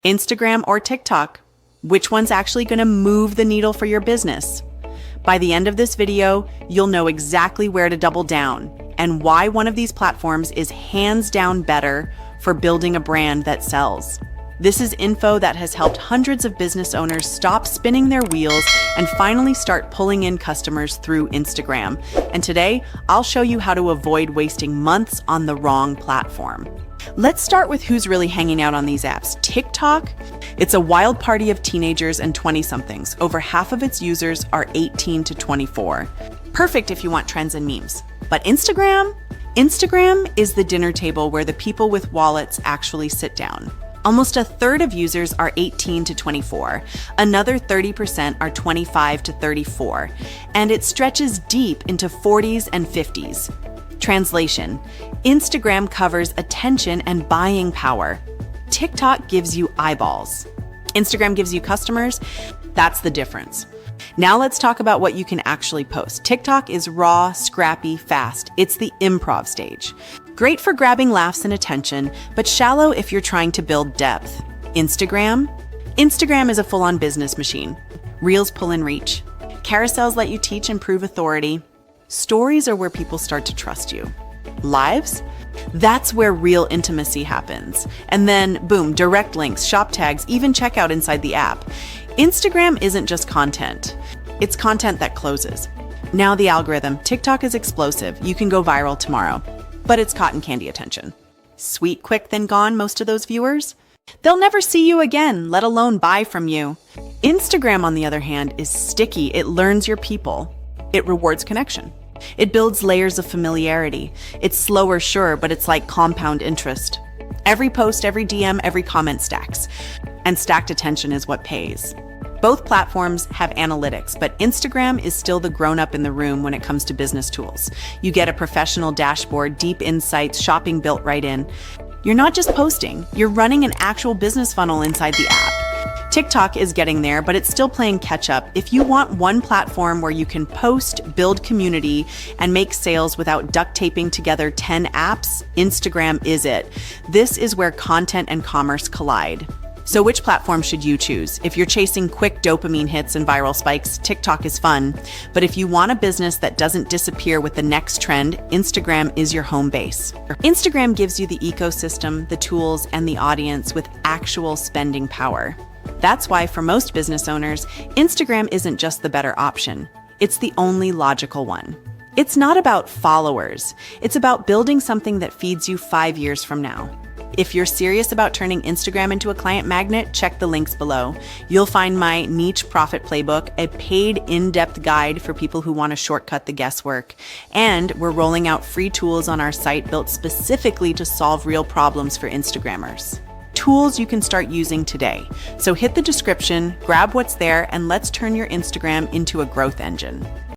Instagram or TikTok? Which one's actually going to move the needle for your business? By the end of this video, you'll know exactly where to double down and why one of these platforms is hands down better for building a brand that sells. This is info that has helped hundreds of business owners stop spinning their wheels and finally start pulling in customers through Instagram. And today, I'll show you how to avoid wasting months on the wrong platform. Let's start with who's really hanging out on these apps. TikTok? It's a wild party of teenagers and 20-somethings. Over half of its users are 18 to 24. Perfect if you want trends and memes. But Instagram? Instagram is the dinner table where the people with wallets actually sit down. Almost a third of users are 18 to 24. Another 30% are 25 to 34. And it stretches deep into 40s and 50s. Translation: Instagram covers attention and buying power. TikTok gives you eyeballs. Instagram gives you customers. That's the difference. Now let's talk about what you can actually post. TikTok is raw, scrappy, fast. It's the improv stage. Great for grabbing laughs and attention, but shallow if you're trying to build depth. Instagram? Instagram is a full-on business machine. Reels pull in reach. Carousels let you teach and prove authority. Stories are where people start to trust you. Lives? That's where real intimacy happens. And then, boom, direct links, shop tags, even checkout inside the app. Instagram isn't just content. It's content that closes. Now the algorithm. TikTok is explosive. You can go viral tomorrow. But it's cotton candy attention. Sweet, quick, then gone, most of those viewers? They'll never see you again, let alone buy from you. Instagram, on the other hand, is sticky. It learns your people. It rewards connection. It builds layers of familiarity. It's slower, sure, but it's like compound interest. Every post, every DM, every comment stacks. And stacked attention is what pays. Both platforms have analytics, but Instagram is still the grown-up in the room when it comes to business tools. You get a professional dashboard, deep insights, shopping built right in. You're not just posting, you're running an actual business funnel inside the app. TikTok is getting there, but it's still playing catch up. If you want one platform where you can post, build community, and make sales without duct taping together 10 apps, Instagram is it. This is where content and commerce collide. So which platform should you choose? If you're chasing quick dopamine hits and viral spikes, TikTok is fun. But if you want a business that doesn't disappear with the next trend, Instagram is your home base. Instagram gives you the ecosystem, the tools, and the audience with actual spending power. That's why for most business owners, Instagram isn't just the better option. It's the only logical one. It's not about followers. It's about building something that feeds you 5 years from now. If you're serious about turning Instagram into a client magnet, check the links below. You'll find my Niche Profit Playbook, a paid in-depth guide for people who want to shortcut the guesswork. And we're rolling out free tools on our site built specifically to solve real problems for Instagrammers. Tools you can start using today. So hit the description, grab what's there, and let's turn your Instagram into a growth engine.